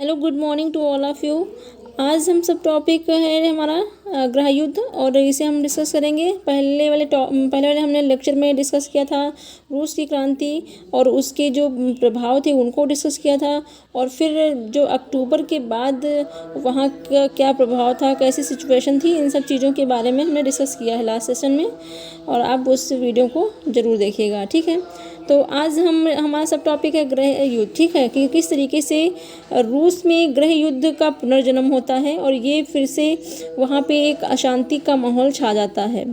Hello, good morning to all of you. आज हम सब टॉपिक है हमारा गृह युद्ध और इसे हम डिस्कस करेंगे। पहले वाले हमने लेक्चर में डिस्कस किया था रूस की क्रांति और उसके जो प्रभाव थे उनको डिस्कस किया था, और फिर जो अक्टूबर के बाद वहाँ का क्या प्रभाव था, कैसी सिचुएशन थी, इन सब चीज़ों के बारे में हमने डिस्कस किया है लास्ट सेशन में, और आप उस वीडियो को ज़रूर देखिएगा। ठीक है, तो आज हमारा सब टॉपिक है गृह युद्ध। ठीक है, कि किस तरीके से रूस में गृह युद्ध का पुनर्जन्म होता है और ये फिर से वहाँ पे एक अशांति का माहौल छा जाता है।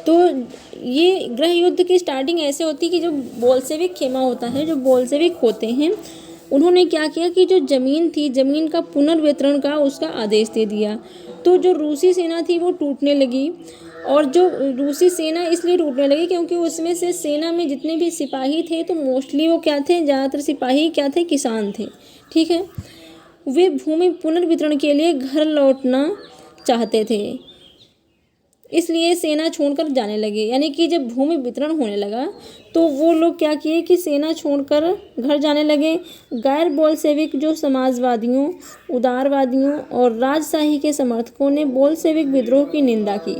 तो ये गृह युद्ध की स्टार्टिंग ऐसे होती है कि जो बोल्शेविक खेमा होता है, जो बोल्शेविक होते हैं, उन्होंने क्या किया कि जो ज़मीन थी, ज़मीन का पुनर्वितरण का उसका आदेश दे दिया। तो जो रूसी सेना थी वो टूटने लगी, और जो रूसी सेना इसलिए टूटने लगी क्योंकि उसमें से सेना में जितने भी सिपाही थे तो मोस्टली वो क्या थे, ज़्यादातर सिपाही क्या थे, किसान थे। ठीक है, वे भूमि पुनर्वितरण के लिए घर लौटना चाहते थे, इसलिए सेना छोड़कर जाने लगे। यानी कि जब भूमि वितरण होने लगा तो वो लोग क्या किए कि सेना छोड़कर घर जाने लगे। गैर बोल्शेविक जो समाजवादियों, उदारवादियों और राजशाही के समर्थकों ने बोल्शेविक विद्रोह की निंदा की।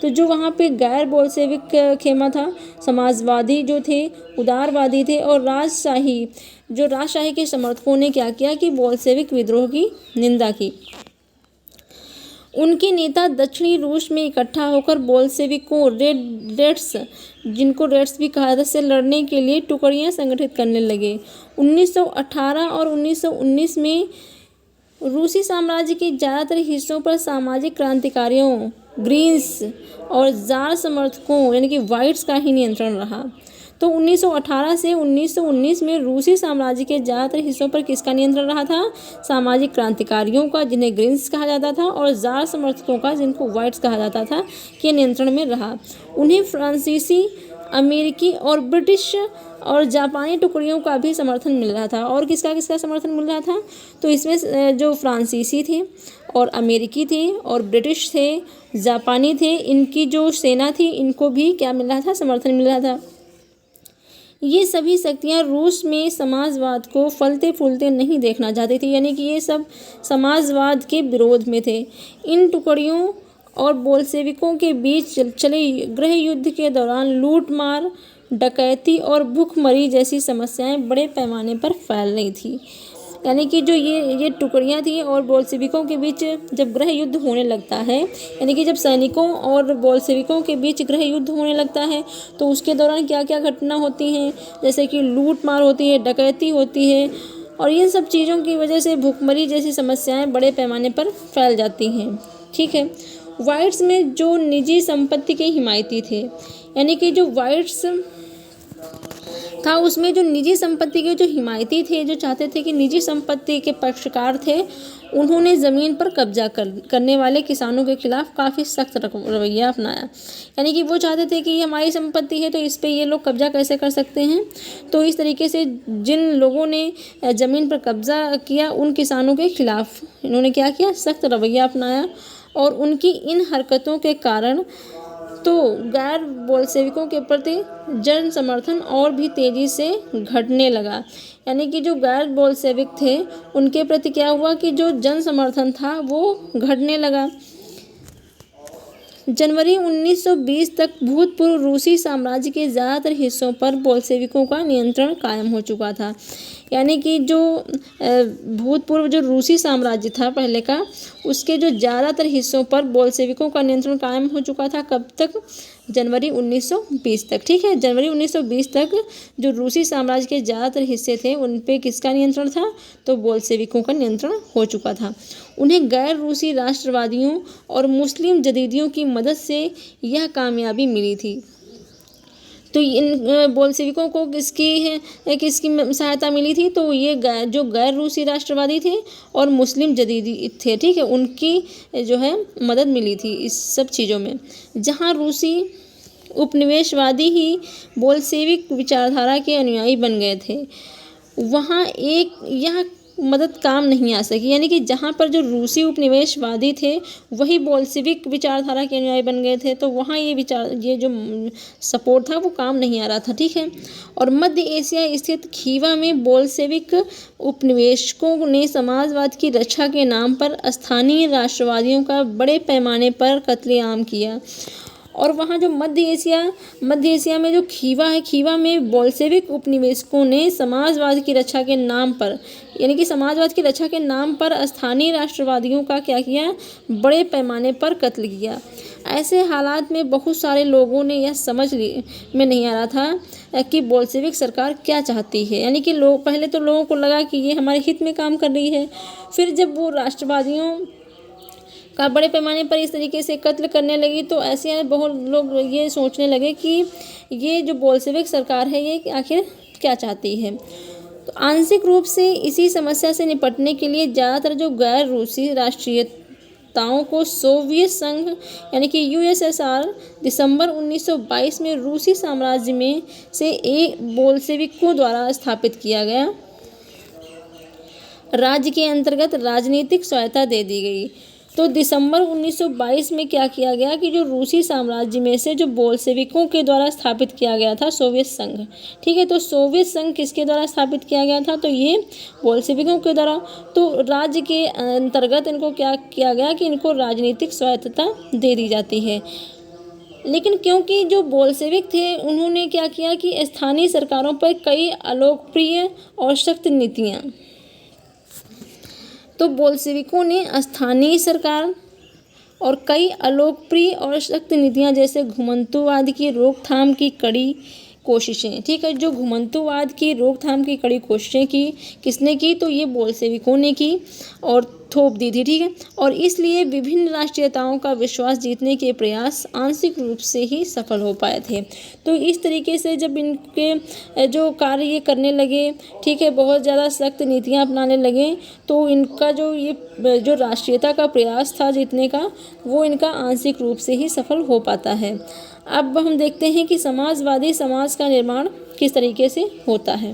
तो जो वहाँ पे गैर बोल्शेविक खेमा था, समाजवादी जो थे, उदारवादी थे, और राजशाही के समर्थकों ने क्या किया कि बोल्शेविक विद्रोह की निंदा की। उनके नेता दक्षिणी रूस में इकट्ठा होकर बोल्शेविकों, रेड्स, जिनको रेड्स भी कहा जाता है, से लड़ने के लिए टुकड़ियां संगठित करने लगे। 1918 और 1919 में रूसी साम्राज्य के ज़्यादातर हिस्सों पर सामाजिक क्रांतिकारियों, ग्रीन्स और जार समर्थकों यानी कि वाइट्स का ही नियंत्रण रहा। तो 1918 से 1919 में रूसी साम्राज्य के ज़्यादातर हिस्सों पर किसका नियंत्रण रहा था? सामाजिक क्रांतिकारियों का, जिन्हें ग्रीन्स कहा जाता था, और जार समर्थकों का, जिनको वाइट्स कहा जाता था, के नियंत्रण में रहा। उन्हें फ्रांसीसी, अमेरिकी और ब्रिटिश और जापानी टुकड़ियों का भी समर्थन मिल रहा था। और किसका किसका समर्थन मिल रहा था? तो इसमें जो फ्रांसीसी थे और अमेरिकी थे और ब्रिटिश थे, जापानी थे, इनकी जो सेना थी, इनको भी क्या मिल रहा था? समर्थन मिल रहा था। ये सभी शक्तियाँ रूस में समाजवाद को फलते फूलते नहीं देखना चाहती थी, यानी कि ये सब समाजवाद के विरोध में थे। इन टुकड़ियों और बोल्शेविकों के बीच चले गृह युद्ध के दौरान लूटमार, डकैती और भूखमरी जैसी समस्याएं बड़े पैमाने पर फैल रही थी। यानी कि जो ये टुकड़ियाँ थी और बोल्शेविकों के बीच जब गृह युद्ध होने लगता है, यानी कि जब सैनिकों और बोल्शेविकों के बीच गृह युद्ध होने लगता है, तो उसके दौरान क्या क्या घटना होती हैं, जैसे कि लूट मार होती है, डकैती होती है, और इन सब चीज़ों की वजह से भूखमरी जैसी समस्याएं बड़े पैमाने पर फैल जाती हैं। ठीक है, वाइट्स में जो निजी संपत्ति के हिमायती थे, यानी कि जो वाइट्स था उसमें जो निजी संपत्ति के जो हिमायती थे, जो चाहते थे कि निजी संपत्ति के पक्षकार थे, उन्होंने ज़मीन पर कब्जा करने वाले किसानों के खिलाफ काफ़ी सख्त रवैया अपनाया। यानी कि वो चाहते थे कि ये हमारी संपत्ति है तो इस पे ये लोग कब्जा कैसे कर सकते हैं। तो इस तरीके से जिन लोगों ने ज़मीन पर कब्जा किया उन किसानों के खिलाफ इन्होंने क्या किया? सख्त रवैया अपनाया। और उनकी इन हरकतों के कारण तो गैर बोल्शेविकों के प्रति जन समर्थन और भी तेज़ी से घटने लगा। यानी कि जो गैर बोल्शेविक थे उनके प्रति क्या हुआ कि जो जन समर्थन था वो घटने लगा। जनवरी 1920 तक भूतपूर्व रूसी साम्राज्य के ज़्यादातर हिस्सों पर बोल्शेविकों का नियंत्रण कायम हो चुका था। यानी कि जो भूतपूर्व जो रूसी साम्राज्य था पहले का, उसके जो ज़्यादातर हिस्सों पर बोल्शेविकों का नियंत्रण कायम हो चुका था। कब तक? जनवरी 1920 तक। ठीक है, जनवरी 1920 तक जो रूसी साम्राज्य के ज़्यादातर हिस्से थे उन पे किसका नियंत्रण था? तो बोल्शेविकों का नियंत्रण हो चुका था। उन्हें गैर रूसी राष्ट्रवादियों और मुस्लिम जदीदियों की मदद से यह कामयाबी मिली थी। तो इन बोल्शेविकों को किसकी सहायता मिली थी? तो ये जो गैर रूसी राष्ट्रवादी थे और मुस्लिम जदीदी थे, ठीक है, उनकी जो है मदद मिली थी इस सब चीज़ों में। जहाँ रूसी उपनिवेशवादी ही बोल्शेविक विचारधारा के अनुयायी बन गए थे, वहाँ यह मदद काम नहीं आ सकी। यानी कि जहाँ पर जो रूसी उपनिवेशवादी थे वही बोल्शेविक विचारधारा के अनुयायी बन गए थे, तो वहाँ ये जो सपोर्ट था वो काम नहीं आ रहा था। ठीक है। और मध्य एशिया स्थित खीवा में बोल्शेविक उपनिवेशकों ने समाजवाद की रक्षा के नाम पर स्थानीय राष्ट्रवादियों का बड़े पैमाने पर कत्लेआम किया। और वहाँ जो मध्य एशिया में जो खीवा है, खीवा में बोल्शेविक उपनिवेशकों ने समाजवाद की रक्षा के नाम पर, यानी कि समाजवाद की रक्षा के नाम पर स्थानीय राष्ट्रवादियों का क्या किया, बड़े पैमाने पर कत्ल किया। ऐसे हालात में बहुत सारे लोगों ने यह समझ में नहीं आ रहा था कि बोल्शेविक सरकार क्या चाहती है। यानी कि पहले तो लोगों को लगा कि ये हमारे हित में काम कर रही है, फिर जब वो राष्ट्रवादियों का बड़े पैमाने पर इस तरीके से कत्ल करने लगी तो ऐसे बहुत लोग ये सोचने लगे कि ये जो बोल्शेविक सरकार है ये आखिर क्या चाहती है। तो आंशिक रूप से इसी समस्या से निपटने के लिए ज़्यादातर जो गैर रूसी राष्ट्रीयताओं को सोवियत संघ यानी कि यूएसएसआर दिसंबर 1922 में रूसी साम्राज्य में से एक बोल्शेविकों द्वारा स्थापित किया गया राज्य के अंतर्गत राजनीतिक सहायता दे दी गई। तो दिसंबर 1922 में क्या किया गया कि जो रूसी साम्राज्य में से जो बोल्शेविकों के द्वारा स्थापित किया गया था सोवियत संघ, ठीक है, तो सोवियत संघ किसके द्वारा स्थापित किया गया था, तो ये बोल्शेविकों के द्वारा। तो राज्य के अंतर्गत इनको क्या किया गया कि इनको राजनीतिक स्वायत्तता दे दी जाती है। लेकिन क्योंकि जो बोल्शेविक थे उन्होंने क्या किया कि स्थानीय सरकारों पर कई अलोकप्रिय और सख्त नीतियाँ, तो बोल्शेविकों ने स्थानीय सरकार और कई अलोकप्रिय और सख्त नीतियाँ जैसे घुमंतुवाद की रोकथाम की कड़ी कोशिशें, ठीक है, जो घुमंतुवाद की रोकथाम की कड़ी कोशिशें की किसने की, तो ये बोल्शेविकों ने की और थोप दी थी। ठीक है। और इसलिए विभिन्न राष्ट्रीयताओं का विश्वास जीतने के प्रयास आंशिक रूप से ही सफल हो पाए थे। तो इस तरीके से जब इनके जो कार्य ये करने लगे, ठीक है, बहुत ज़्यादा सख्त नीतियाँ अपनाने लगे, तो इनका जो राष्ट्रीयता का प्रयास था जीतने का वो इनका आंशिक रूप से ही सफल हो पाता है। अब हम देखते हैं कि समाजवादी समाज का निर्माण किस तरीके से होता है।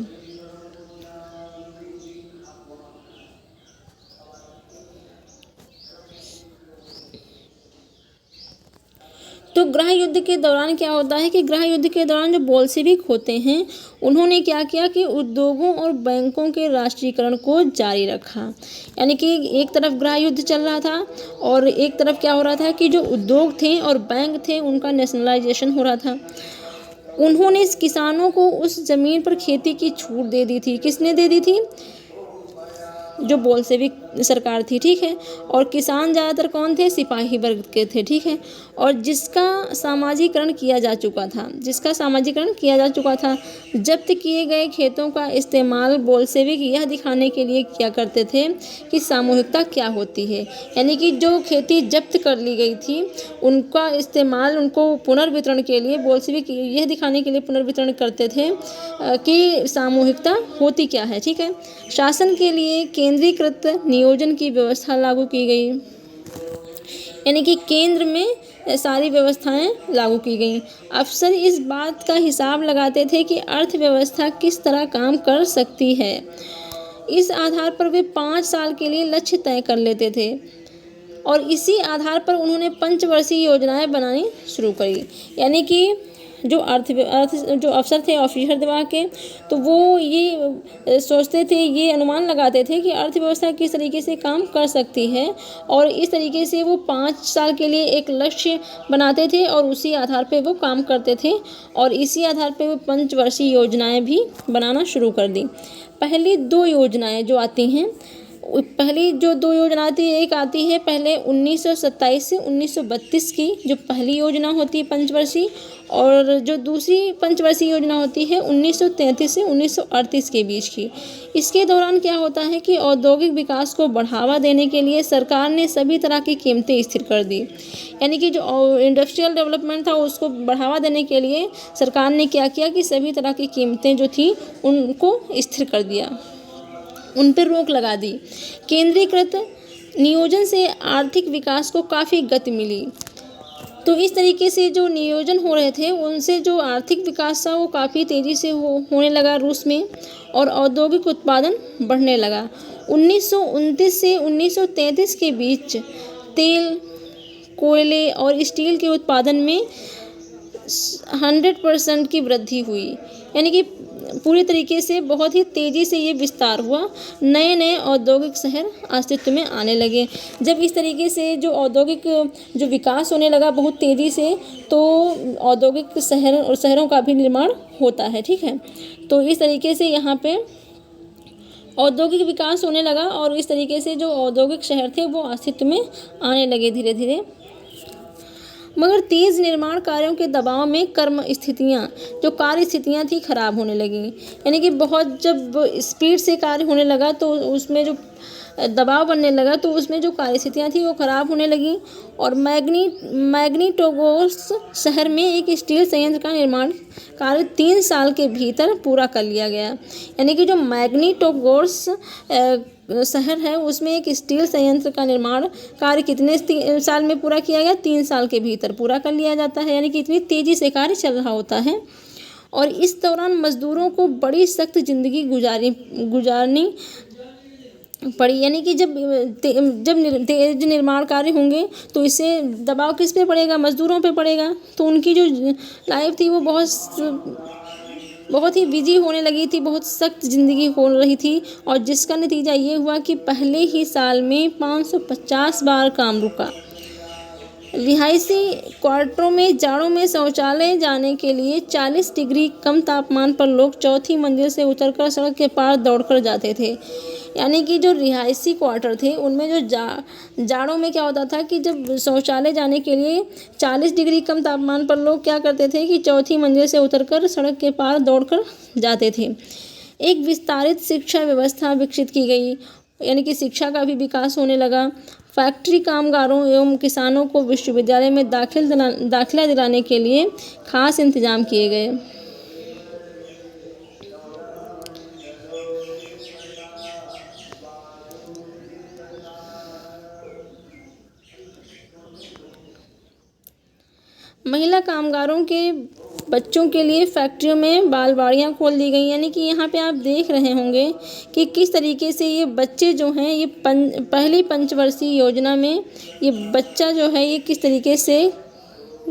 तो गृह युद्ध के दौरान क्या होता है कि गृह युद्ध के दौरान जो बोल्शेविक होते हैं उन्होंने क्या किया कि उद्योगों और बैंकों के राष्ट्रीयकरण को जारी रखा। यानी कि एक तरफ गृह युद्ध चल रहा था और एक तरफ क्या हो रहा था कि जो उद्योग थे और बैंक थे उनका नेशनलाइजेशन हो रहा था। उन्होंने किसानों को उस ज़मीन पर खेती की छूट दे दी थी। किसने दे दी थी? जो बोल्शेविक सरकार थी। ठीक है। और किसान ज़्यादातर कौन थे? सिपाही वर्ग के थे। ठीक है। और जिसका सामाजिकरण किया जा चुका था जब्त किए गए खेतों का इस्तेमाल बोल्शेविक यह दिखाने के लिए किया करते थे कि सामूहिकता क्या होती है। यानी कि जो खेती जब्त कर ली गई थी उनका इस्तेमाल उनको पुनर्वितरण के लिए बोल्शेविक यह दिखाने के लिए पुनर्वितरण करते थे कि सामूहिकता होती क्या है। ठीक है। शासन के लिए केंद्रीकृत नियोजन की व्यवस्था लागू की गई। यानी कि केंद्र में सारी व्यवस्थाएं लागू की गई। अफसर इस बात का हिसाब लगाते थे कि अर्थव्यवस्था किस तरह काम कर सकती है। इस आधार पर वे 5 साल के लिए लक्ष्य तय कर लेते थे और इसी आधार पर उन्होंने पंचवर्षीय योजनाएं बनानी शुरू करी। यानी कि जो जो अफसर थे ऑफिसर दिमाग के, तो वो ये सोचते थे, ये अनुमान लगाते थे कि अर्थव्यवस्था किस तरीके से काम कर सकती है और इस तरीके से वो 5 साल के लिए एक लक्ष्य बनाते थे और उसी आधार पे वो काम करते थे और इसी आधार पे वो पंचवर्षीय योजनाएं भी बनाना शुरू कर दी। पहली 2 योजनाएं जो आती हैं, पहली जो 2 योजना आती है, एक आती है पहले 1927 से 1932 की जो पहली योजना होती है पंचवर्षीय, और जो दूसरी पंचवर्षीय योजना होती है 1933 से 1938 के बीच की। इसके दौरान क्या होता है कि औद्योगिक विकास को बढ़ावा देने के लिए सरकार ने सभी तरह की कीमतें स्थिर कर दी। यानी कि जो इंडस्ट्रियल डेवलपमेंट था उसको बढ़ावा देने के लिए सरकार ने क्या किया कि सभी तरह की कीमतें जो थी उनको स्थिर कर दिया, उन पर रोक लगा दी। केंद्रीकृत नियोजन से आर्थिक विकास को काफ़ी गति मिली। तो इस तरीके से जो नियोजन हो रहे थे उनसे जो आर्थिक विकास था वो काफ़ी तेज़ी से होने लगा रूस में और औद्योगिक उत्पादन बढ़ने लगा। 1929 से 1933 के बीच तेल, कोयले और स्टील के उत्पादन में 100% की वृद्धि हुई। यानी कि पूरी तरीके से बहुत ही तेज़ी से ये विस्तार हुआ। नए नए औद्योगिक शहर अस्तित्व में आने लगे। जब इस तरीके से जो औद्योगिक जो विकास होने लगा बहुत तेज़ी से, तो औद्योगिक शहर और शहरों का भी निर्माण होता है। ठीक है, तो इस तरीके से यहाँ पे औद्योगिक विकास होने लगा और इस तरीके से जो औद्योगिक शहर थे वो अस्तित्व में आने लगे धीरे धीरे। मगर तेज़ निर्माण कार्यों के दबाव में जो कार्य स्थितियाँ थी खराब होने लगी। यानी कि बहुत जब स्पीड से कार्य होने लगा तो उसमें जो दबाव बनने लगा तो उसमें जो कार्य स्थितियाँ थी वो खराब होने लगी। और मैग्नीटोगोर्स शहर में एक स्टील संयंत्र का निर्माण कार्य 3 साल के भीतर पूरा कर लिया गया। यानी कि जो मैग्नीटोगोर्स शहर है उसमें एक स्टील संयंत्र का निर्माण कार्य कितने साल में पूरा किया गया? 3 साल के भीतर पूरा कर लिया जाता है। यानी कि इतनी तेज़ी से कार्य चल रहा होता है। और इस दौरान मजदूरों को बड़ी सख्त जिंदगी गुजारनी पड़ी। यानी कि जब तेज निर्माण कार्य होंगे तो इससे दबाव किस पे पड़ेगा? मजदूरों पे पड़ेगा। तो उनकी जो लाइफ थी वो बहुत ही बिजी होने लगी थी, बहुत सख्त ज़िंदगी हो रही थी। और जिसका नतीजा ये हुआ कि पहले ही साल में 550 बार काम रुका। रिहायशी क्वार्टरों में जाड़ों में शौचालय जाने के लिए 40 डिग्री कम तापमान पर लोग चौथी मंजिल से उतरकर सड़क के पार दौड़कर जाते थे। यानी कि जो रिहायशी क्वार्टर थे उनमें जो जाड़ों में क्या होता था कि जब शौचालय जाने के लिए 40 डिग्री कम तापमान पर लोग क्या करते थे कि चौथी मंजिल से उतरकर सड़क के पार दौड़कर जाते थे। एक विस्तारित शिक्षा व्यवस्था विकसित की गई। यानी कि शिक्षा का भी विकास होने लगा। फैक्ट्री कामगारों एवं किसानों को विश्वविद्यालय में दाखिला दिलाने के लिए खास इंतजाम किए गए। महिला कामगारों के बच्चों के लिए फैक्ट्रियों में बालवाड़ियाँ खोल दी गई। यानी कि यहाँ पे आप देख रहे होंगे कि किस तरीके से ये बच्चे जो हैं ये पहली पंचवर्षीय योजना में ये बच्चा जो है ये किस तरीके से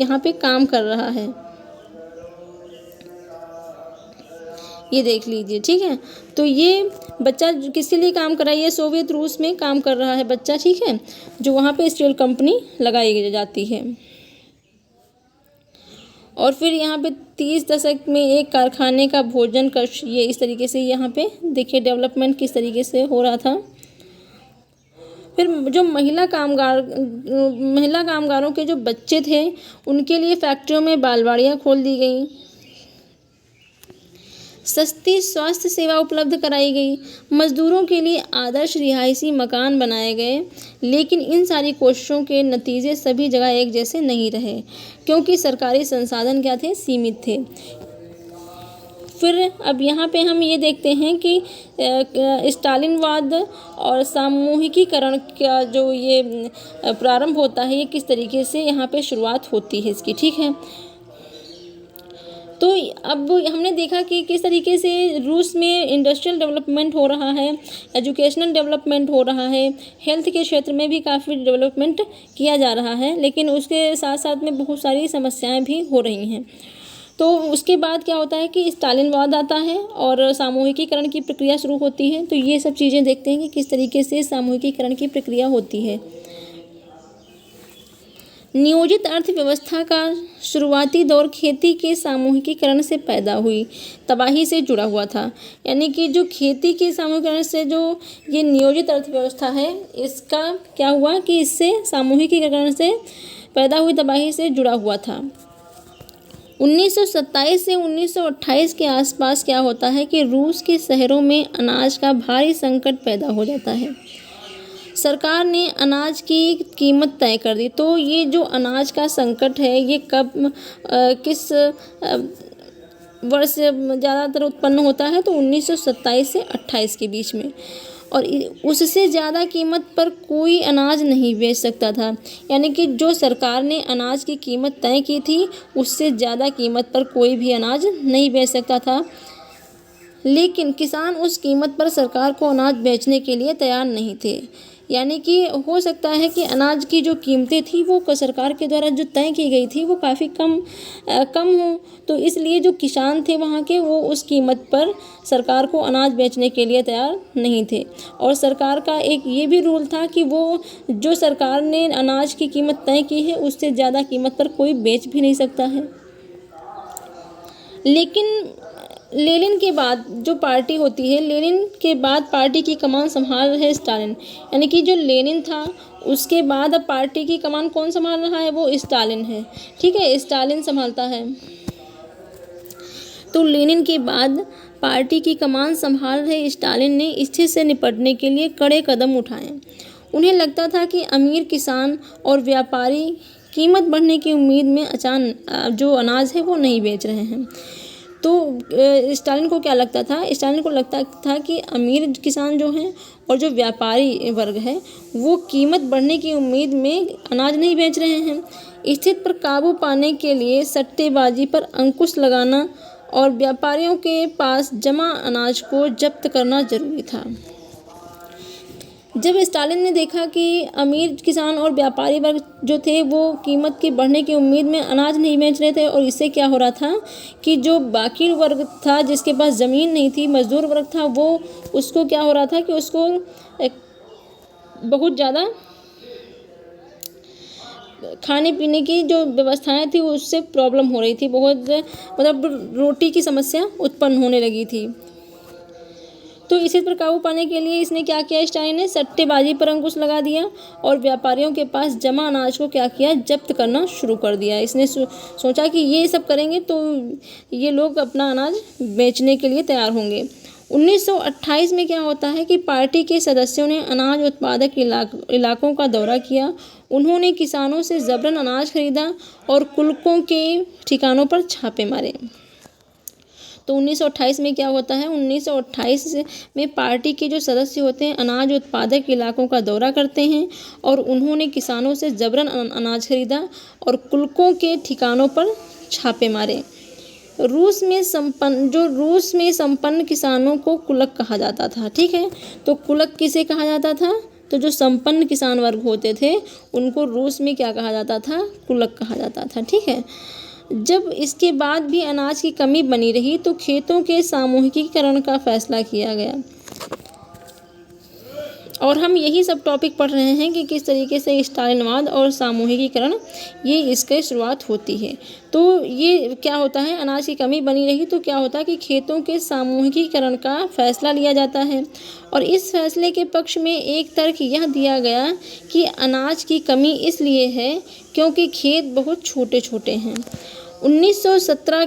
यहाँ पे काम कर रहा है, ये देख लीजिए। ठीक है, तो ये बच्चा किसके लिए काम कर रहा है? ये सोवियत रूस में काम कर रहा है बच्चा। ठीक है, जो वहाँ पे स्टील कंपनी लगाई जाती है। और फिर यहाँ पे 30 दशक में एक कारखाने का भोजन कक्ष, ये इस तरीके से यहाँ पे देखिए डेवलपमेंट किस तरीके से हो रहा था। फिर जो महिला कामगारों के जो बच्चे थे उनके लिए फैक्ट्रियों में बालवाड़ियाँ खोल दी गई। सस्ती स्वास्थ्य सेवा उपलब्ध कराई गई। मजदूरों के लिए आदर्श रिहायशी मकान बनाए गए। लेकिन इन सारी कोशिशों के नतीजे सभी जगह एक जैसे नहीं रहे, क्योंकि सरकारी संसाधन क्या थे? सीमित थे। फिर अब यहाँ पे हम ये देखते हैं कि स्टालिनवाद और सामूहिकीकरण का जो ये प्रारंभ होता है, ये किस तरीके से यहाँ पे शुरुआत होती है इसकी। ठीक है, तो अब हमने देखा कि किस तरीके से रूस में इंडस्ट्रियल डेवलपमेंट हो रहा है, एजुकेशनल डेवलपमेंट हो रहा है, हेल्थ के क्षेत्र में भी काफ़ी डेवलपमेंट किया जा रहा है, लेकिन उसके साथ साथ में बहुत सारी समस्याएं भी हो रही हैं। तो उसके बाद क्या होता है कि स्टालिनवाद आता है और सामूहिकीकरण की प्रक्रिया शुरू होती है। तो ये सब चीज़ें देखते हैं कि किस तरीके से सामूहिकीकरण की प्रक्रिया होती है। नियोजित अर्थव्यवस्था का शुरुआती दौर खेती के सामूहिकीकरण से पैदा हुई तबाही से जुड़ा हुआ था। यानी कि जो खेती के सामूहिकीकरण से जो ये नियोजित अर्थव्यवस्था है, इसका क्या हुआ कि इससे सामूहिकीकरण से पैदा हुई तबाही से जुड़ा हुआ था। 1927 से 1928 के आसपास क्या होता है कि रूस के शहरों में अनाज का भारी संकट पैदा हो जाता है। सरकार ने अनाज की कीमत तय कर दी। तो ये जो अनाज का संकट है ये कब किस वर्ष ज़्यादातर उत्पन्न होता है? तो 1927 से 28 के बीच में। और उससे ज़्यादा कीमत पर कोई अनाज नहीं बेच सकता था। यानी कि जो सरकार ने अनाज की कीमत तय की थी उससे ज़्यादा कीमत पर कोई भी अनाज नहीं बेच सकता था। लेकिन किसान उस कीमत पर सरकार को अनाज बेचने के लिए तैयार नहीं थे। यानी कि हो सकता है कि अनाज की जो कीमतें थी वो सरकार के द्वारा जो तय की गई थी वो काफ़ी कम हो, तो इसलिए जो किसान थे वहाँ के वो उस कीमत पर सरकार को अनाज बेचने के लिए तैयार नहीं थे। और सरकार का एक ये भी रूल था कि वो जो सरकार ने अनाज की कीमत तय की है उससे ज़्यादा कीमत पर कोई बेच भी नहीं सकता है। लेकिन लेनिन के बाद जो पार्टी होती है, लेनिन के बाद पार्टी की कमान संभाल रहा है स्टालिन। यानी कि जो लेनिन था उसके बाद अब पार्टी की कमान कौन संभाल रहा है, वो स्टालिन है। ठीक है, स्टालिन संभालता है। तो लेनिन के बाद पार्टी की कमान संभाल रहे स्टालिन ने स्थिति से निपटने के लिए कड़े कदम उठाए। उन्हें लगता था कि अमीर किसान और व्यापारी कीमत बढ़ने की उम्मीद में अचानक जो अनाज है वो नहीं बेच रहे हैं। तो स्टालिन को क्या लगता था, स्टालिन को लगता था कि अमीर किसान जो हैं और जो व्यापारी वर्ग है वो कीमत बढ़ने की उम्मीद में अनाज नहीं बेच रहे हैं। स्थिति पर काबू पाने के लिए सट्टेबाजी पर अंकुश लगाना और व्यापारियों के पास जमा अनाज को जब्त करना जरूरी था। जब स्टालिन ने देखा कि अमीर किसान और व्यापारी वर्ग जो थे वो कीमत की बढ़ने की उम्मीद में अनाज नहीं बेच रहे थे, और इससे क्या हो रहा था कि जो बाकी वर्ग था जिसके पास ज़मीन नहीं थी, मजदूर वर्ग था, वो उसको क्या हो रहा था कि उसको बहुत ज़्यादा खाने पीने की जो व्यवस्थाएं थी उससे प्रॉब्लम हो रही थी, बहुत मतलब रोटी की समस्या उत्पन्न होने लगी थी। तो इसी पर काबू पाने के लिए इसने क्या किया, स्टालिन ने सट्टेबाजी पर अंकुश लगा दिया और व्यापारियों के पास जमा अनाज को क्या किया, जब्त करना शुरू कर दिया। इसने सोचा कि ये सब करेंगे तो ये लोग अपना अनाज बेचने के लिए तैयार होंगे। 1928 में क्या होता है कि पार्टी के सदस्यों ने अनाज उत्पादक इलाकों का दौरा किया। उन्होंने किसानों से जबरन अनाज खरीदा और कुलकों के ठिकानों पर छापे मारे। तो 1928 में क्या होता है, 1928 में पार्टी के जो सदस्य होते हैं अनाज उत्पादक इलाकों का दौरा करते हैं और उन्होंने किसानों से जबरन अनाज खरीदा और कुलकों के ठिकानों पर छापे मारे। रूस में संपन्न किसानों को कुलक कहा जाता था। ठीक है, तो कुलक किसे कहा जाता था, तो जो संपन्न किसान वर्ग होते थे उनको रूस में क्या कहा जाता था, कुलक कहा जाता था। ठीक है, जब इसके बाद भी अनाज की कमी बनी रही तो खेतों के सामूहिकीकरण का फैसला किया गया। और हम यही सब टॉपिक पढ़ रहे हैं कि किस तरीके से स्टालिनवाद और सामूहिकीकरण ये इसकी शुरुआत होती है। तो ये क्या होता है, अनाज की कमी बनी रही तो क्या होता है कि खेतों के सामूहिकीकरण का फैसला लिया जाता है। और इस फैसले के पक्ष में एक तर्क यह दिया गया कि अनाज की कमी इसलिए है क्योंकि खेत बहुत छोटे छोटे हैं। 1917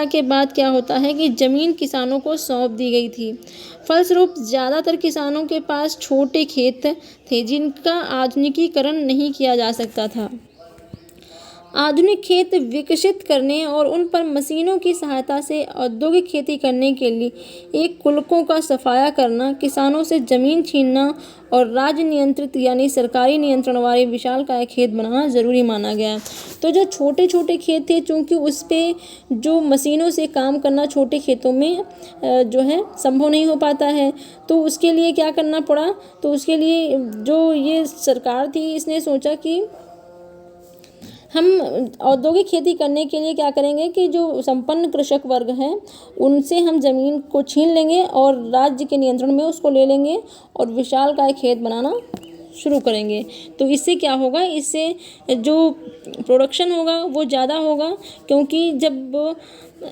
के बाद क्या होता है कि ज़मीन किसानों को सौंप दी गई थी। फलस्वरूप ज़्यादातर किसानों के पास छोटे खेत थे जिनका आधुनिकीकरण नहीं किया जा सकता था। आधुनिक खेत विकसित करने और उन पर मशीनों की सहायता से औद्योगिक खेती करने के लिए एक कुलकों का सफाया करना, किसानों से ज़मीन छीनना और राज्य नियंत्रित यानी सरकारी नियंत्रण वाले विशालकाय खेत बनाना ज़रूरी माना गया। तो जो छोटे छोटे खेत थे, चूँकि उस पर जो मशीनों से काम करना छोटे खेतों में जो है संभव नहीं हो पाता है, तो उसके लिए क्या करना पड़ा, तो उसके लिए जो ये सरकार थी इसने सोचा कि हम औद्योगिक खेती करने के लिए क्या करेंगे कि जो संपन्न कृषक वर्ग हैं उनसे हम ज़मीन को छीन लेंगे और राज्य के नियंत्रण में उसको ले लेंगे और विशालकाय खेत बनाना शुरू करेंगे। तो इससे क्या होगा, इससे जो प्रोडक्शन होगा वो ज़्यादा होगा, क्योंकि जब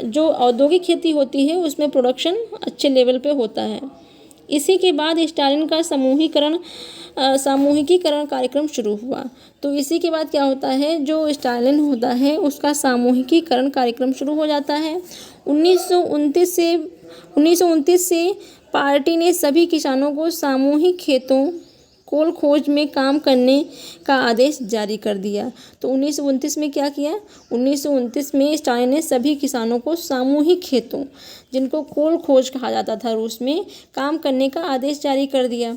जो औद्योगिक खेती होती है उसमें प्रोडक्शन अच्छे लेवल पे होता है। इसी के बाद स्टालिन का सामूहिकीकरण कार्यक्रम शुरू हुआ। तो इसी के बाद क्या होता है, जो स्टालिन होता है उसका सामूहिकीकरण कार्यक्रम शुरू हो जाता है। 1929 से पार्टी ने सभी किसानों को सामूहिक खेतों कोल खोज में काम करने का आदेश जारी कर दिया। तो 1929 में क्या किया, 1929 में स्टालिन ने सभी किसानों को सामूहिक खेतों, जिनको कोल खोज कहा जाता था रूस में, काम करने का आदेश जारी कर दिया।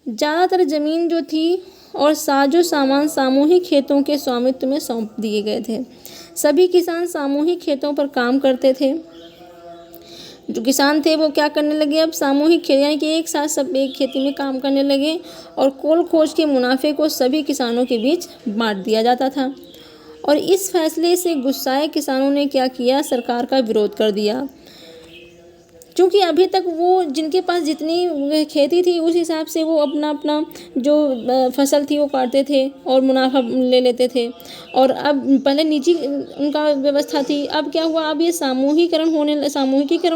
ज़्यादातर ज़मीन जो थी और साजो सामान सामूहिक खेतों के स्वामित्व में सौंप दिए गए थे। सभी किसान सामूहिक खेतों पर काम करते थे। जो किसान थे वो क्या करने लगे, अब सामूहिक खेती यानी कि एक साथ सब एक खेती में काम करने लगे और कुल खोज के मुनाफे को सभी किसानों के बीच बांट दिया जाता था। और इस फैसले से गुस्साए किसानों ने क्या किया, सरकार का विरोध कर दिया। क्योंकि अभी तक वो जिनके पास जितनी खेती थी उस हिसाब से वो अपना अपना जो फसल थी वो काटते थे और मुनाफा ले लेते थे। और अब पहले निजी उनका व्यवस्था थी, अब क्या हुआ, अब ये सामूहिकीकरण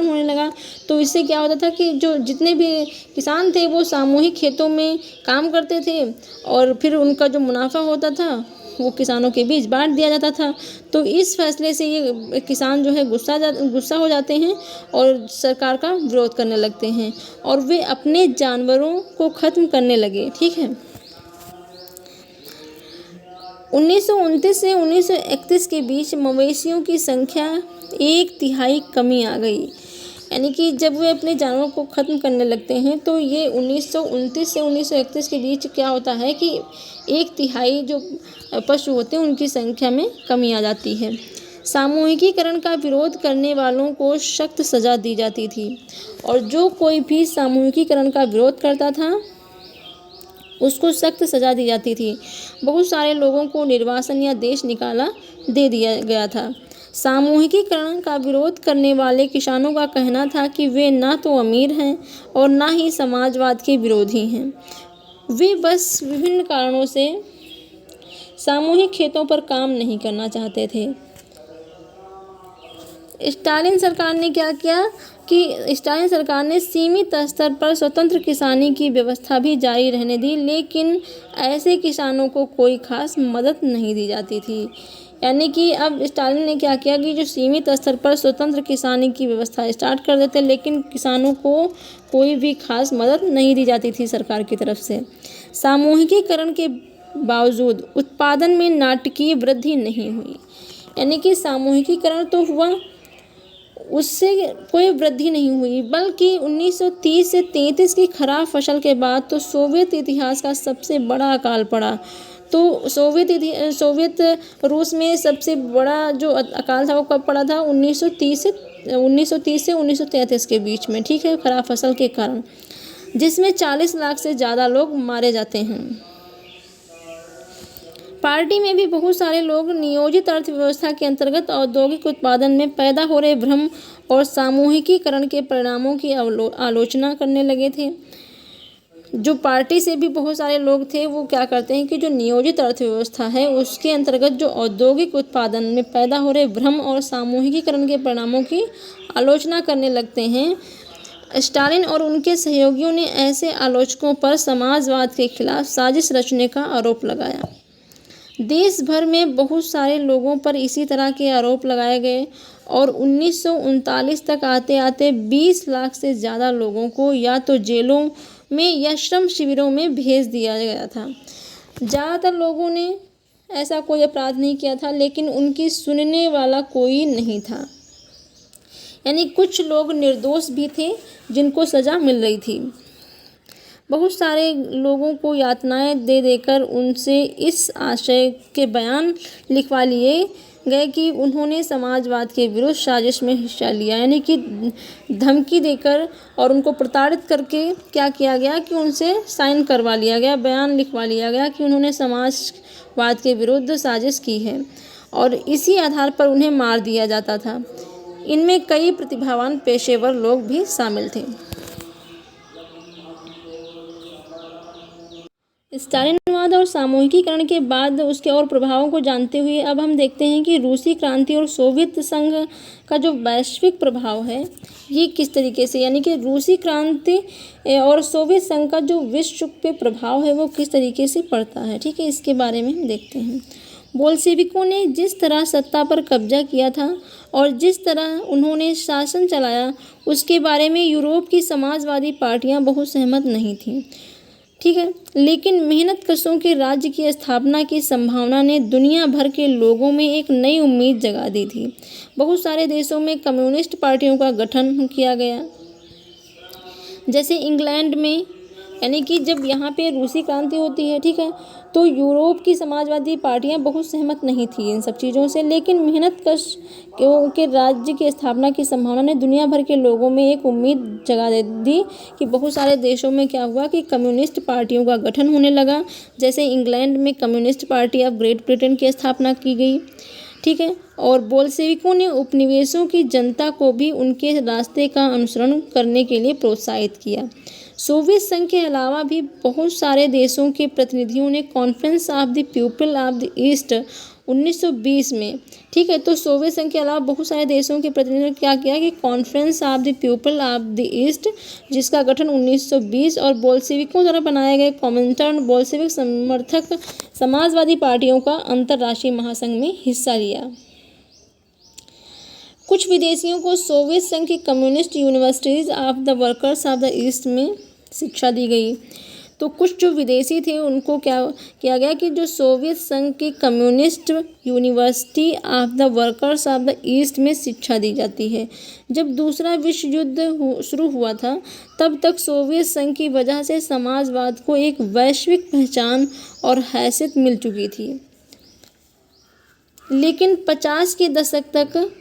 होने लगा। तो इससे क्या होता था कि जो जितने भी किसान थे वो सामूहिक खेतों में काम करते थे और फिर उनका जो मुनाफा होता था वो किसानों के बीच बांट दिया जाता था। तो इस फैसले से ये किसान जो है गुस्सा हो जाते हैं और सरकार का विरोध करने लगते हैं और वे अपने जानवरों को ख़त्म करने लगे। ठीक है, 1929 से 1931 के बीच मवेशियों की संख्या 1/3 कमी आ गई। यानी कि जब वे अपने जानवरों को ख़त्म करने लगते हैं तो ये 1929 से 1931 के बीच क्या होता है कि 1/3 जो पशु होते हैं उनकी संख्या में कमी आ जाती है। सामूहिकीकरण का विरोध करने वालों को सख्त सज़ा दी जाती थी और जो कोई भी सामूहिकीकरण का विरोध करता था उसको सख्त सज़ा दी जाती थी। बहुत सारे लोगों को निर्वासन या देश निकाला दे दिया गया था। सामूहिकीकरण का विरोध करने वाले किसानों का कहना था कि वे ना तो अमीर हैं और ना ही समाजवाद के विरोधी हैं, वे बस विभिन्न कारणों से सामूहिक खेतों पर काम नहीं करना चाहते थे। स्टालिन सरकार ने क्या किया कि स्टालिन सरकार ने सीमित स्तर पर स्वतंत्र किसानी की व्यवस्था भी जारी रहने दी, लेकिन ऐसे किसानों को कोई खास मदद नहीं दी जाती थी। यानी कि अब स्टालिन ने क्या किया कि जो सीमित स्तर पर स्वतंत्र किसानी की व्यवस्था स्टार्ट कर देते, लेकिन किसानों को कोई भी खास मदद नहीं दी जाती थी सरकार की तरफ से। सामूहिकीकरण के बावजूद उत्पादन में नाटकीय वृद्धि नहीं हुई। यानी कि सामूहिकीकरण तो हुआ, उससे कोई वृद्धि नहीं हुई, बल्कि 1930 से 33 की खराब फसल के बाद तो सोवियत इतिहास का सबसे बड़ा अकाल पड़ा। तो सोवियत रूस में सबसे बड़ा जो अकाल था वो कब पड़ा था, 1930 से 1933 के बीच में। ठीक है, खराब फसल के कारण, जिसमें 40 लाख से ज़्यादा लोग मारे जाते हैं। पार्टी में भी बहुत सारे लोग नियोजित अर्थव्यवस्था के अंतर्गत औद्योगिक उत्पादन में पैदा हो रहे भ्रम और सामूहिकीकरण के परिणामों की आलोचना करने लगे थे। जो पार्टी से भी बहुत सारे लोग थे वो क्या करते हैं कि जो नियोजित अर्थव्यवस्था है उसके अंतर्गत जो औद्योगिक उत्पादन में पैदा हो रहे भ्रम और सामूहिकीकरण के परिणामों की आलोचना करने लगते हैं। स्टालिन और उनके सहयोगियों ने ऐसे आलोचकों पर समाजवाद के खिलाफ साजिश रचने का आरोप लगाया। देश भर में बहुत सारे लोगों पर इसी तरह के आरोप लगाए गए और 1939 तक आते आते 20 लाख से ज़्यादा लोगों को या तो जेलों में या श्रम शिविरों में भेज दिया गया था। ज़्यादातर लोगों ने ऐसा कोई अपराध नहीं किया था, लेकिन उनकी सुनने वाला कोई नहीं था। यानी कुछ लोग निर्दोष भी थे जिनको सज़ा मिल रही थी। बहुत सारे लोगों को यातनाएं दे देकर उनसे इस आशय के बयान लिखवा लिए गए कि उन्होंने समाजवाद के विरुद्ध साजिश में हिस्सा लिया। यानी कि धमकी देकर और उनको प्रताड़ित करके क्या किया गया कि उनसे साइन करवा लिया गया, बयान लिखवा लिया गया कि उन्होंने समाजवाद के विरुद्ध साजिश की है और इसी आधार पर उन्हें मार दिया जाता था। इनमें कई प्रतिभावान पेशेवर लोग भी शामिल थे। स्टालिनवाद और सामूहिकीकरण के बाद उसके और प्रभावों को जानते हुए अब हम देखते हैं कि रूसी क्रांति और सोवियत संघ का जो वैश्विक प्रभाव है ये किस तरीके से, यानी कि रूसी क्रांति और सोवियत संघ का जो विश्व पे प्रभाव है वो किस तरीके से पड़ता है। ठीक है, इसके बारे में हम देखते हैं। बोल्शेविकों ने जिस तरह सत्ता पर कब्जा किया था और जिस तरह उन्होंने शासन चलाया उसके बारे में यूरोप की समाजवादी पार्टियां बहुत सहमत नहीं थीं। ठीक है, लेकिन मेहनत कशों के राज्य की स्थापना की संभावना ने दुनिया भर के लोगों में एक नई उम्मीद जगा दी थी। बहुत सारे देशों में कम्युनिस्ट पार्टियों का गठन किया गया, जैसे इंग्लैंड में यानी कि जब यहाँ पे रूसी क्रांति होती है, ठीक है, तो यूरोप की समाजवादी पार्टियां बहुत सहमत नहीं थी इन सब चीज़ों से, लेकिन मेहनतकश के राज्य की स्थापना की संभावना ने दुनिया भर के लोगों में एक उम्मीद जगा दे दी कि बहुत सारे देशों में क्या हुआ कि कम्युनिस्ट पार्टियों का गठन होने लगा। जैसे इंग्लैंड में communist party of great Britain की स्थापना की गई, ठीक है, और बोल्शेविकों ने उपनिवेशों की जनता को भी उनके रास्ते का अनुसरण करने के लिए प्रोत्साहित किया। सोवियत संघ के अलावा भी बहुत सारे देशों के प्रतिनिधियों ने conference of the people of the east 1920 में, ठीक है, तो सोवियत संघ के अलावा बहुत सारे देशों के प्रतिनिधियों ने क्या किया कि conference of the people of the east, जिसका गठन 1920 और बोल्शेविकों द्वारा बनाए गए कॉमिंटर्न बोल्शेविक समर्थक समाजवादी पार्टियों का अंतर्राष्ट्रीय महासंघ में हिस्सा लिया। कुछ विदेशियों को सोवियत संघ की communist universities of the workers of the east में शिक्षा दी गई। तो कुछ जो विदेशी थे उनको क्या किया गया कि जो सोवियत संघ की communist university of the workers of the east में शिक्षा दी जाती है। जब दूसरा विश्व युद्ध शुरू हुआ था तब तक सोवियत संघ की वजह से समाजवाद को एक वैश्विक पहचान और हैसियत मिल चुकी थी, लेकिन 50 के दशक तक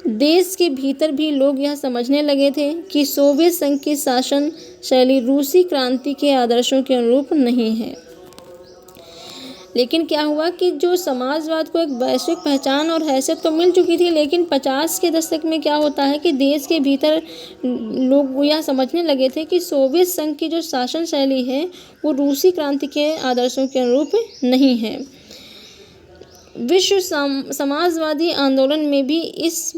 देश के भीतर भी लोग यह समझने लगे थे कि सोवियत संघ की शासन शैली रूसी क्रांति के आदर्शों के अनुरूप नहीं है। लेकिन क्या हुआ कि जो समाजवाद को एक वैश्विक पहचान और हैसियत तो मिल चुकी थी, लेकिन 50 के दशक में क्या होता है कि देश के भीतर लोग यह समझने लगे थे कि सोवियत संघ की जो शासन शैली है वो रूसी क्रांति के आदर्शों के अनुरूप नहीं है। विश्व समाजवादी आंदोलन में भी इस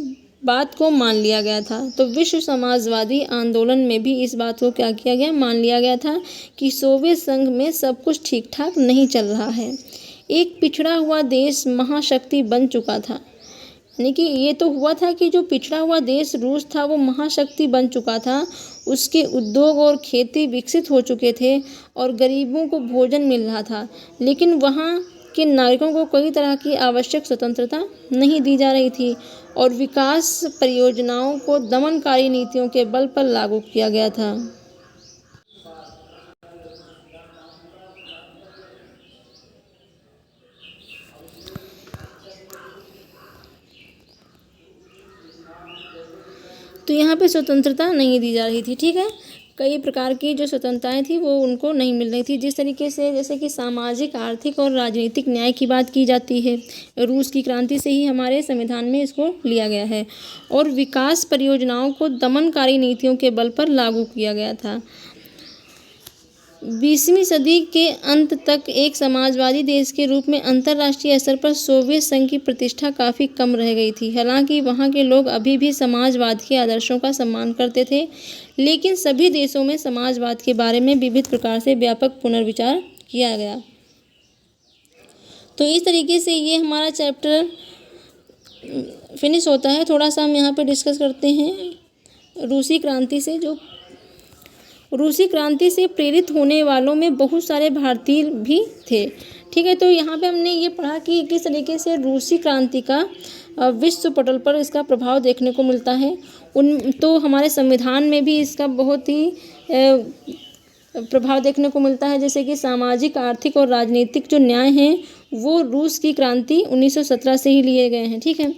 बात को मान लिया गया था। तो विश्व समाजवादी आंदोलन में भी इस बात को क्या किया गया, मान लिया गया था कि सोवियत संघ में सब कुछ ठीक ठाक नहीं चल रहा है। एक पिछड़ा हुआ देश महाशक्ति बन चुका था, यानी कि ये तो हुआ था कि जो पिछड़ा हुआ देश रूस था वो महाशक्ति बन चुका था, उसके उद्योग और खेती विकसित हो चुके थे और गरीबों को भोजन मिल रहा था, लेकिन वहाँ के नागरिकों को कई तरह की आवश्यक स्वतंत्रता नहीं दी जा रही थी और विकास परियोजनाओं को दमनकारी नीतियों के बल पर लागू किया गया था। तो यहाँ पे स्वतंत्रता नहीं दी जा रही थी, ठीक है, कई प्रकार की जो स्वतंत्रताएं थी वो उनको नहीं मिल रही थी। जिस तरीके से जैसे कि सामाजिक, आर्थिक और राजनीतिक न्याय की बात की जाती है, रूस की क्रांति से ही हमारे संविधान में इसको लिया गया है, और विकास परियोजनाओं को दमनकारी नीतियों के बल पर लागू किया गया था। 20वीं सदी के अंत तक एक समाजवादी देश के रूप में अंतर्राष्ट्रीय स्तर पर सोवियत संघ की प्रतिष्ठा काफ़ी कम रह गई थी। हालांकि वहाँ के लोग अभी भी समाजवाद के आदर्शों का सम्मान करते थे, लेकिन सभी देशों में समाजवाद के बारे में विविध प्रकार से व्यापक पुनर्विचार किया गया। तो इस तरीके से ये हमारा चैप्टर फिनिश होता है। थोड़ा सा हम यहाँ पे डिस्कस करते हैं रूसी क्रांति से। जो रूसी क्रांति से प्रेरित होने वालों में बहुत सारे भारतीय भी थे, ठीक है। तो यहाँ पे हमने ये पढ़ा कि किस तरीके से रूसी क्रांति का विश्व पटल पर इसका प्रभाव देखने को मिलता है। तो हमारे संविधान में भी इसका बहुत ही प्रभाव देखने को मिलता है, जैसे कि सामाजिक, आर्थिक और राजनीतिक जो न्याय हैं वो रूस की क्रांति 1917 से ही लिए गए हैं, ठीक है।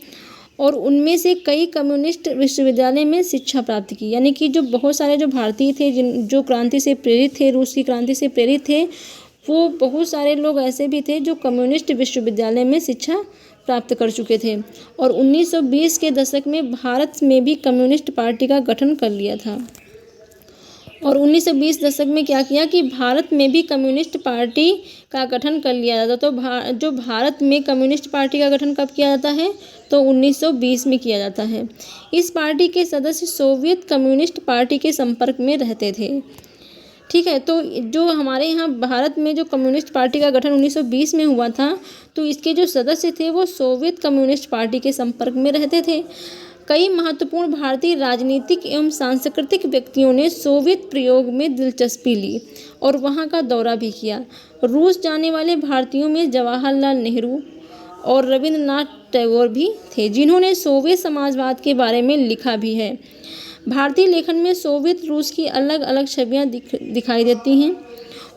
और उनमें से कई कम्युनिस्ट विश्वविद्यालय में शिक्षा प्राप्त की, यानी कि जो बहुत सारे जो भारतीय थे जो क्रांति से प्रेरित थे, रूस की क्रांति से प्रेरित थे, वो बहुत सारे लोग ऐसे भी थे जो कम्युनिस्ट विश्वविद्यालय में शिक्षा प्राप्त कर चुके थे। और 1920 के दशक में भारत में भी कम्युनिस्ट पार्टी का गठन कर लिया था। और 1920 दशक में क्या किया कि भारत में भी कम्युनिस्ट पार्टी का गठन कर लिया जाता। तो जो भारत में कम्युनिस्ट पार्टी का गठन कब किया जाता है, तो 1920 में किया जाता है। इस पार्टी के सदस्य सोवियत कम्युनिस्ट पार्टी के संपर्क में रहते थे, ठीक है। तो जो हमारे यहाँ भारत में जो कम्युनिस्ट पार्टी का गठन 1920 में हुआ था, तो इसके जो सदस्य थे वो सोवियत कम्युनिस्ट पार्टी के संपर्क में रहते थे। कई महत्वपूर्ण भारतीय राजनीतिक एवं सांस्कृतिक व्यक्तियों ने सोवियत प्रयोग में दिलचस्पी ली और वहाँ का दौरा भी किया। रूस जाने वाले भारतीयों में जवाहरलाल नेहरू और रविंद्रनाथ टैगोर भी थे, जिन्होंने सोवियत समाजवाद के बारे में लिखा भी है। भारतीय लेखन में सोवियत रूस की अलग अलग छवियाँ दिखाई देती हैं।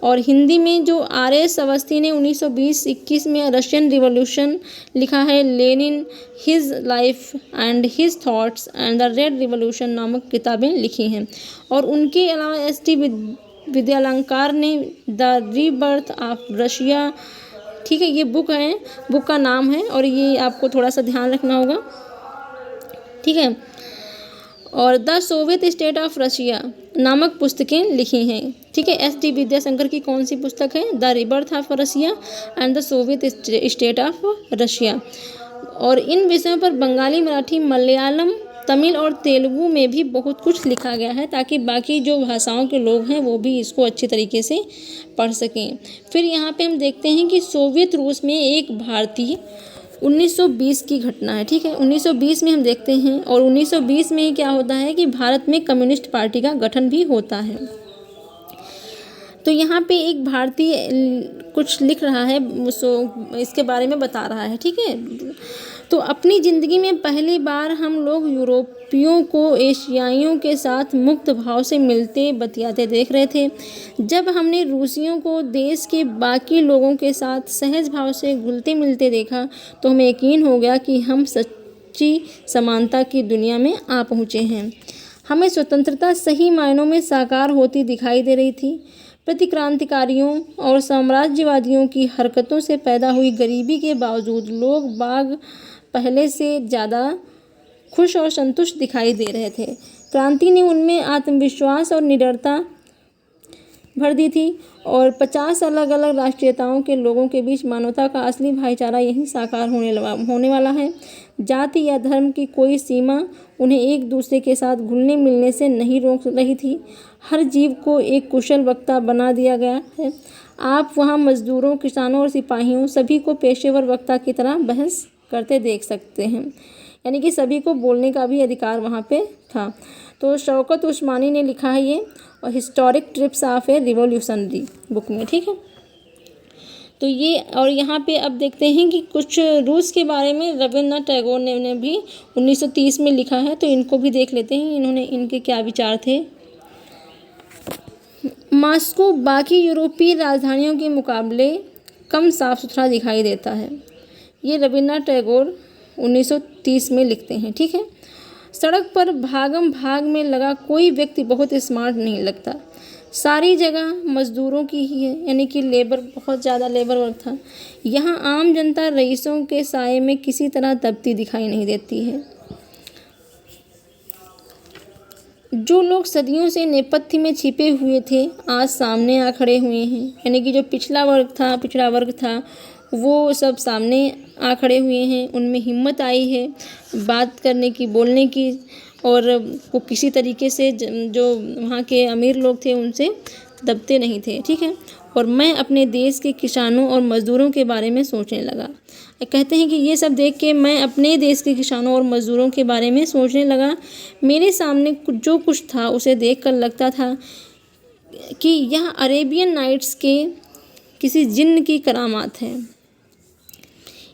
और हिंदी में जो R.S. अवस्थी ने 1920-21 में रशियन रिवॉल्यूशन लिखा है, Lenin, his life and his thoughts and the red revolution नामक किताबें लिखी हैं। और उनके अलावा S.T. विद्यालंकार ने द रीबर्थ ऑफ रशिया, ठीक है, ये बुक है, बुक का नाम है और ये आपको थोड़ा सा ध्यान रखना होगा, ठीक है। और the Soviet state of Russia नामक पुस्तकें लिखी हैं, ठीक है। S.D. विद्याशंकर की कौन सी पुस्तक है? The rebirth of Russia and the Soviet state of Russia. और इन विषयों पर बंगाली, मराठी, मलयालम, तमिल और तेलुगु में भी बहुत कुछ लिखा गया है, ताकि बाकी जो भाषाओं के लोग हैं वो भी इसको अच्छी तरीके से पढ़ सकें। फिर यहाँ पे हम देखते हैं कि सोवियत रूस में एक भारतीय 1920 की घटना है, ठीक है। 1920 में हम देखते हैं, और 1920 में ही क्या होता है कि भारत में कम्युनिस्ट पार्टी का गठन भी होता है। तो यहाँ पे एक भारतीय कुछ लिख रहा है, इसके बारे में बता रहा है, ठीक है। तो अपनी ज़िंदगी में पहली बार हम लोग यूरोपियों को एशियाइयों के साथ मुक्त भाव से मिलते बतियाते देख रहे थे। जब हमने रूसियों को देश के बाकी लोगों के साथ सहज भाव से घुलते मिलते देखा तो हमें यकीन हो गया कि हम सच्ची समानता की दुनिया में आ पहुँचे हैं। हमें स्वतंत्रता सही मायनों में साकार होती दिखाई दे रही थी। प्रतिक्रांतिकारियों और साम्राज्यवादियों की हरकतों से पैदा हुई गरीबी के बावजूद लोग बाग पहले से ज़्यादा खुश और संतुष्ट दिखाई दे रहे थे। क्रांति ने उनमें आत्मविश्वास और निडरता भर दी थी, और 50 अलग अलग राष्ट्रीयताओं के लोगों के बीच मानवता का असली भाईचारा यहीं साकार होने वाला है। जाति या धर्म की कोई सीमा उन्हें एक दूसरे के साथ घुलने मिलने से नहीं रोक रही थी। हर जीव को एक कुशल वक्ता बना दिया गया है। आप वहाँ मजदूरों, किसानों और सिपाहियों सभी को पेशेवर वक्ता की तरह बहस करते देख सकते हैं, यानी कि सभी को बोलने का भी अधिकार वहाँ पे था। तो शौकत उस्मानी ने लिखा है ये, और historic trips of A revolutionary book में, ठीक है। तो ये, और यहाँ पे अब देखते हैं कि कुछ रूस के बारे में रविन्द्रनाथ टैगोर ने भी 1930 में लिखा है, तो इनको भी देख लेते हैं, इनके क्या विचार थे। मॉस्को बाकी यूरोपीय राजधानियों के मुकाबले कम साफ सुथरा दिखाई देता है। ये रविन्द्रनाथ टैगोर 1930 में लिखते हैं, ठीक है। सड़क पर भागम भाग में लगा कोई व्यक्ति बहुत स्मार्ट नहीं लगता। सारी जगह मज़दूरों की ही है, यानी कि लेबर, बहुत ज़्यादा लेबर वर्क था। यहाँ आम जनता रईसों के साये में किसी तरह दबती दिखाई नहीं देती है। जो लोग सदियों से नेपथ्य में छिपे हुए थे आज सामने आ खड़े हुए हैं, यानी कि जो पिछड़ा वर्ग था वो सब सामने आ खड़े हुए हैं। उनमें हिम्मत आई है बात करने की, बोलने की, और वो किसी तरीके से जो वहाँ के अमीर लोग थे उनसे दबते नहीं थे, ठीक है। और मैं अपने देश के किसानों और मज़दूरों के बारे में सोचने लगा। कहते हैं कि ये सब देख के मैं अपने देश के किसानों और मज़दूरों के बारे में सोचने लगा। मेरे सामने जो कुछ था उसे देखकर लगता था कि यह अरेबियन नाइट्स के किसी जिन्न की करामात है।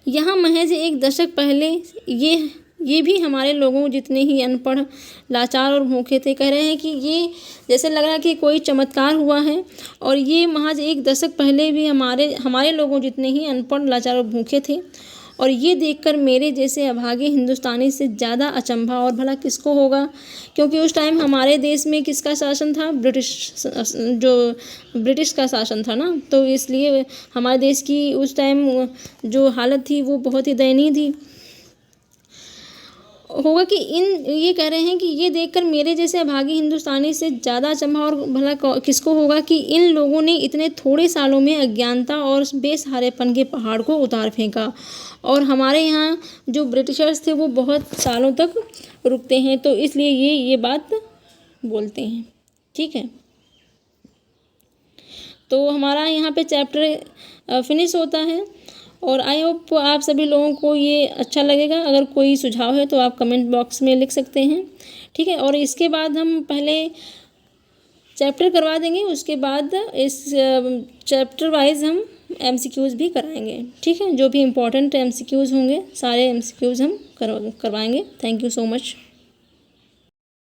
यहाँ महज एक दशक पहले ये भी हमारे लोगों जितने ही अनपढ़, लाचार और भूखे थे। कह रहे हैं कि ये जैसे लग रहा है कि कोई चमत्कार हुआ है, और ये महज एक दशक पहले भी हमारे लोगों जितने ही अनपढ़, लाचार और भूखे थे। और ये देखकर मेरे जैसे अभागे हिंदुस्तानी से ज़्यादा अचंभा और भला किसको होगा, क्योंकि उस टाइम हमारे देश में किसका शासन था? ब्रिटिश का शासन था ना। तो इसलिए हमारे देश की उस टाइम जो हालत थी वो बहुत ही दयनीय थी। होगा कि ये कह रहे हैं कि ये देखकर मेरे जैसे अभागी हिंदुस्तानी से ज़्यादा अचंभा और भला किसको होगा कि इन लोगों ने इतने थोड़े सालों में अज्ञानता और बेसहारेपन के पहाड़ को उतार फेंका, और हमारे यहाँ जो ब्रिटिशर्स थे वो बहुत सालों तक रुकते हैं। तो इसलिए ये बात बोलते हैं, ठीक है। तो हमारा यहाँ पे चैप्टर फिनिश होता है, और आई होप आप सभी लोगों को ये अच्छा लगेगा। अगर कोई सुझाव है तो आप कमेंट बॉक्स में लिख सकते हैं, ठीक है। और इसके बाद हम पहले चैप्टर करवा देंगे, उसके बाद इस चैप्टर वाइज हम MCQs भी कराएंगे, ठीक है। जो भी इम्पोर्टेंट MCQs होंगे सारे MCQs हम करवाएंगे। Thank you so much.